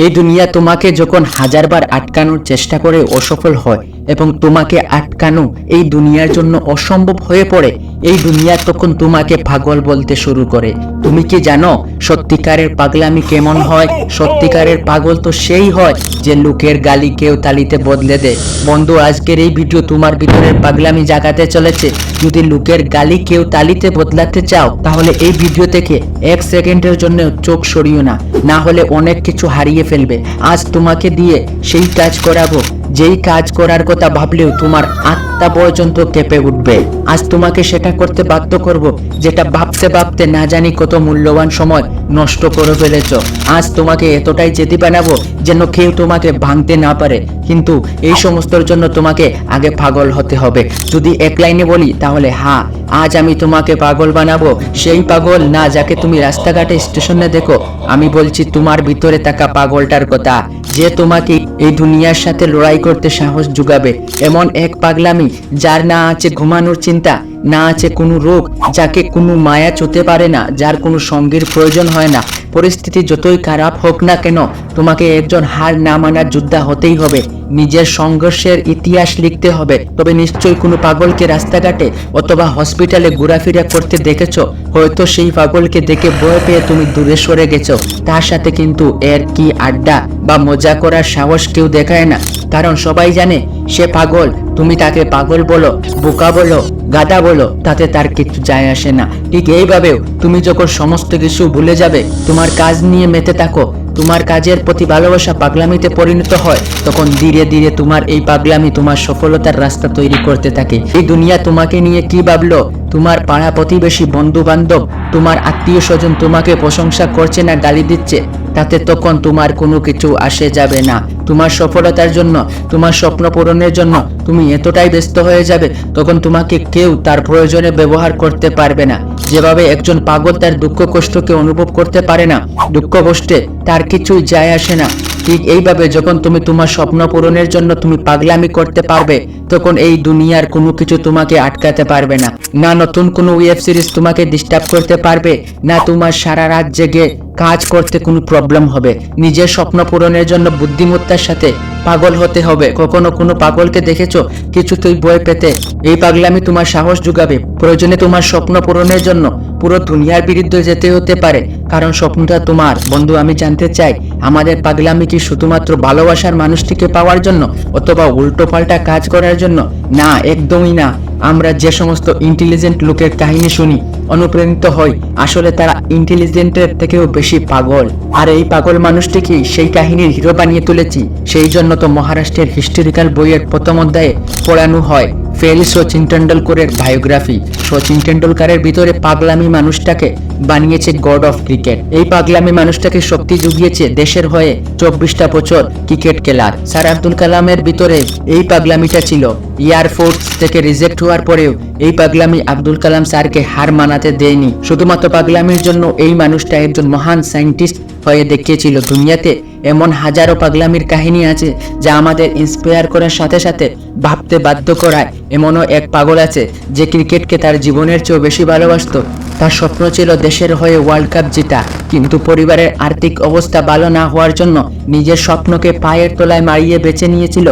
এই দুনিয়া তোমাকে যখন হাজারবার আটকানোর চেষ্টা করে অসফল হয় এবং তোমাকে আটকানো এই দুনিয়ার জন্য অসম্ভব হয়ে পড়ে, এই দুনিয়া তখন তোমাকে পাগল বলতে শুরু করে। তুমি কি জানো সত্যিকারের পাগলামি কেমন হয়? সত্যিকারের পাগল তো সেই হয় যে লোকের গালি কেউ তালিতে বদলে দেয়। বন্ধু, আজকের এই ভিডিও তোমার ভিতরের পাগলামি জাগাতে চলেছে। যদি লোকের গালি কেউ তালিতে বদলাতে চাও তাহলে এই ভিডিও থেকে 1 সেকেন্ডের জন্য চোখ সরিও না, না হলে অনেক কিছু হারিয়ে ফেলবে। আজ তোমাকে দিয়ে সেই কাজ করাবো যেই কাজ করার কথা ভাবলেও তোমার আত্মা পর্যন্ত কেঁপে উঠবে। আজ তোমাকে সেটা করতে বাধ্য করব যেটা ভাবতে ভাবতে না জানি কত মূল্যবান সময় নষ্ট করে ফেলেছ। আজ তোমাকে এতটাই জেদি বানাবো যেন কেউ তোমাকে ভাঙতে না পারে। কিন্তু এই সমস্তর জন্য তোমাকে আগে পাগল হতে হবে। যদি এক লাইনে বলি তাহলে হ্যাঁ, আজ আমি তোমাকে পাগল বানাবো। সেই পাগল না যাকে তুমি রাস্তাঘাটে স্টেশনে দেখো, আমি বলছি তোমার ভিতরে থাকা পাগলটার কথা, যে তোমাকে এই দুনিয়ার সাথে লড়াই করতে সাহস যোগাবে। এমন এক পাগলামি যার না আছে ঘুমানোর চিন্তা, না আছে কোনো রোগ, যাকে কোনো মায়া ছুঁতে পারে না, যার কোনো সঙ্গীর প্রয়োজন হয় না। পরিস্থিতি যতই খারাপ হোক না কেন, তোমাকে একজন হার না মানার যোদ্ধা হতেই হবে। নিজের সংঘর্ষের ইতিহাস লিখতে হবে। তবে নিশ্চয়ই কোনো পাগলকে রাস্তাঘাটে অথবা হসপিটালে ঘোরাফেরা করতে দেখেছো। হয়তো সেই পাগলকে দেখে ভয় পেয়ে তুমি দূরে সরে গেছো। তার সাথে কিন্তু এর কি আড্ডা বা মজা করার সাহস কেউ দেখায় না, কারণ সবাই জানে সে পাগল। তুমি তাকে পাগল বলো, বোকা বলো, গাধা বলো, তাতে তার কিছু যায় আসে না। ঠিক এইভাবেও তুমি যখন সমস্ত কিছু ভুলে যাবে, তোমার কাজ নিয়ে মেতে থাকো, তোমার কাজের প্রতি ভালোবাসা পাগলামিতে পরিণত হয়, তখন ধীরে ধীরে তোমার এই পাগলামি তোমার সফলতার রাস্তা তৈরি করতে থাকে। এই দুনিয়া তোমাকে নিয়ে কি ভাবলো? তোমার পাড়া প্রতিবেশী, বন্ধু বান্ধব, তোমার আত্মীয় স্বজন তোমাকে প্রশংসা করছে না গালি দিচ্ছে, তাতে তখন তোমার কোনো কিছু আসে যাবে না। তোমার সফলতার জন্য, তোমার স্বপ্ন পূরণের জন্য তুমি এতটাই ব্যস্ত হয়ে যাবে, তখন তোমাকে কেউ তার প্রয়োজনে ব্যবহার করতে পারবে না। যেভাবে একজন পাগল তার দুঃখ কষ্টকে অনুভব করতে পারে না, দুঃখ কষ্টে তার কিছুই যায় আসে না, ঠিক এইভাবে যখন তুমি তোমার স্বপ্ন পূরণের জন্য তুমি পাগলামি করতে পারবে, তখন এই দুনিয়ার কোনো কিছু তোমাকে আটকাতে পারবে না। না নতুন কোনো ওয়েব সিরিজ তোমাকে ডিস্টার্ব করতে পারবে, না তোমার সারা রাত জেগে কাজ করতে কোনো প্রবলেম হবে। নিজের স্বপ্ন পূরণের জন্য বুদ্ধিমত্তার সাথে পাগল হতে হবে। কখনো কোনো পাগলকে দেখেছো কিছুতেই ভয় পেতে? এই পাগলামি তোমার সাহস যোগাবে। প্রয়োজনে তোমার স্বপ্ন পূরণের জন্য পুরো দুনিয়ার বিরুদ্ধে যেতে হতে পারে, কারণ স্বপ্নটা তোমার। বন্ধু, আমি জানতে চাই, আমাদের পাগলামি কি শুধুমাত্র ভালোবাসার মানুষটিকে পাওয়ার জন্য অথবা উল্টো পাল্টা কাজ করার জন্য? না, একদমই না। আমরা যে সমস্ত ইন্টেলিজেন্ট লোকের কাহিনী শুনি, অনুপ্রাণিত হই, আসলে তারা ইন্টেলিজেন্টের থেকেও বেশি পাগল। আর এই পাগল মানুষটিকেই সেই কাহিনীর হিরো বানিয়ে তুলেছি। সেই জন্য তো মহারাষ্ট্রের হিস্টোরিক্যাল বইয়ের প্রথম অধ্যায়ে পড়ানো হয় ফেল সচিন টেন্ডুলকরের বায়োগ্রাফি। সচিন টেন্ডুলকারের ভিতরে পাগলামি মানুষটাকে বানিয়েছে গড অফ ক্রিকেট। এই পাগলামি মানুষটাকে শক্তি জুগিয়েছে দেশের হয়ে 24টা বছর ক্রিকেট খেলার। স্যার আব্দুল কালামের ভিতরে এই পাগলামিটা ছিল। এয়ারফোর্স থেকে রিজেক্ট হওয়ার পরেও এই পাগলামি আব্দুল কালাম স্যারকে হার মানাতে দেয়নি। শুধুমাত্র পাগলামির জন্য এই মানুষটা একজন মহান সায়েন্টিস্ট হয়ে দেখিয়েছিল। দুনিয়াতে এমন হাজারো পাগলামির কাহিনী আছে যা আমাদের ইন্সপায়ার করার সাথে সাথে ভাবতে বাধ্য করায়। এমনও এক পাগল আছে যে ক্রিকেটকে তার জীবনের চেয়েও বেশি ভালোবাসতো। তার স্বপ্ন ছিল দেশের হয়ে ওয়ার্ল্ড কাপ জেতা, কিন্তু পরিবারের আর্থিক অবস্থা ভালো না হওয়ার জন্য নিজের স্বপ্নকে পায়ের তলায় মারিয়ে বেছে নিয়েছিল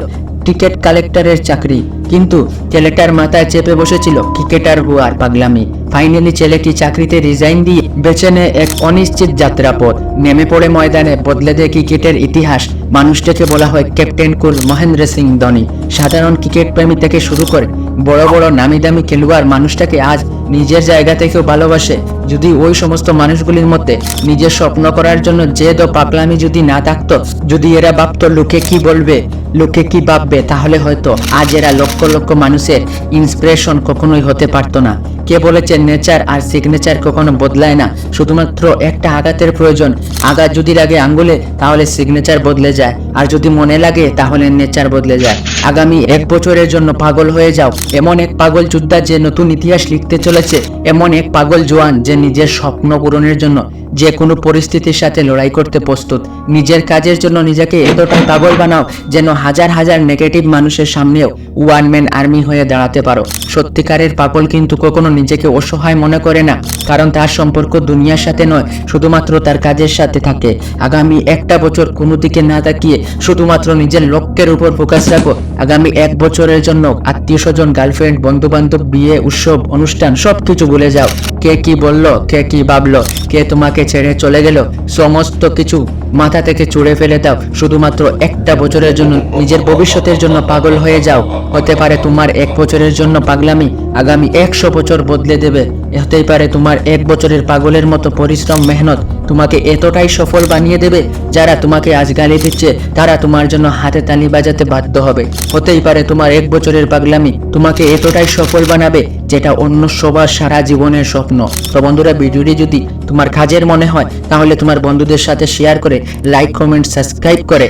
টিকিট কালেক্টরের চাকরি। কিন্তু ছেলেটার মাথায় চেপে বসেছিল ক্রিকেটার হওয়ার পাগলামি। ফাইনালি ছেলেটি চাকরিতে রিজাইন দিয়ে বেছে নেয় এক অনিশ্চিত যাত্রাপথ। নেমে পড়ে ময়দানে, বদলে দেয় ক্রিকেটের ইতিহাস। মানুষটাকে বলা হয় ক্যাপ্টেন কুল মহেন্দ্র সিং ধোনি। সাধারণ ক্রিকেট প্রেমী থেকে শুরু করে বড় বড় নামি দামি খেলোয়াড় মানুষটাকে আজ নিজের জায়গা থেকেও ভালোবাসে। যদি ওই সমস্ত মানুষগুলির মধ্যে নিজের স্বপ্ন করার জন্য জেদ ও পাগলামি যদি না থাকতো, যদি এরা ভাবতো লোকে কি বলবে, লোকে কি ভাববে, তাহলে হয়তো আজ এরা লক্ষ লক্ষ মানুষের ইন্সপিরেশন কখনোই হতে পারতো না। কে বলেছে নেচার আর সিগনেচার কখনো বদলায় না? শুধুমাত্র একটা আঘাতের প্রয়োজন। আঘাত যদি লাগে আঙ্গুলে, তাহলে সিগনেচার বদলে যায়, আর যদি মনে লাগে তাহলে নেচার বদলে যায়। আগামী 1 বছরের জন্য পাগল হয়ে যাও। এমন এক পাগল যোদ্ধা যে নতুন ইতিহাস লিখতে চলেছে, এমন এক পাগল জওয়ান যে নিজের স্বপ্ন পূরণের জন্য যে কোনো পরিস্থিতির সাথে লড়াই করতে প্রস্তুত। নিজের কাজের জন্য নিজেকে এতটা পাগল বানাও যেন হাজার হাজার নেগেটিভ মানুষের সামনেও ওয়ান ম্যান আর্মি হয়ে দাঁড়াতে পারো। সত্যিকারের পাগল কিন্তু কখনো নিজেকে অসহায় মনে করে না, কারণ তার সম্পর্ক দুনিয়ার সাথে নয়, শুধুমাত্র তার কাজের সাথে থাকে। আগামী একটা বছর কোনো দিকে না তাকিয়ে শুধুমাত্র নিজের লক্ষ্যের উপর ফোকাস রাখো। আগামী 1 বছরের জন্য আত্মীয় স্বজন, গার্লফ্রেন্ড, বন্ধু বান্ধব, বিয়ে, উৎসব, অনুষ্ঠান সবকিছু ভুলে যাও। কে কি বললো, কে কি ভাবলো, কে তোমাকে ছেড়ে চলে গেল, সমস্ত কিছু মাথা থেকে ছুঁড়ে ফেলে দাও। শুধুমাত্র একটা বছরের জন্য নিজের ভবিষ্যতের জন্য পাগল হয়ে যাও। হতে পারে তোমার 1 বছরের জন্য পাগলামি আগামী 100 বছর বদলে দেবে। হতেই পারে তোমার 1 বছরের পাগলের মতো পরিশ্রম, মেহনত তোমাকে এতটাই সফল বানিয়ে দেবে, যারা তোমাকে আজ গালি দিচ্ছে তারা তোমার জন্য হাতে তালি বাজাতে বাধ্য হবে। হতেই পারে তোমার 1 বছরের পাগলামি তোমাকে এতটাই সফল বানাবে, যেটা অন্য সবার সারা জীবনের স্বপ্ন। তো বন্ধুরা, ভিডিওটি যদি তোমার কাজের মনে হয় তাহলে তোমার বন্ধুদের সাথে শেয়ার করে, লাইক, কমেন্ট, সাবস্ক্রাইব করে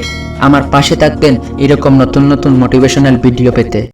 আমার পাশে থাকবেন এরকম নতুন নতুন মোটিভেশনাল ভিডিও পেতে।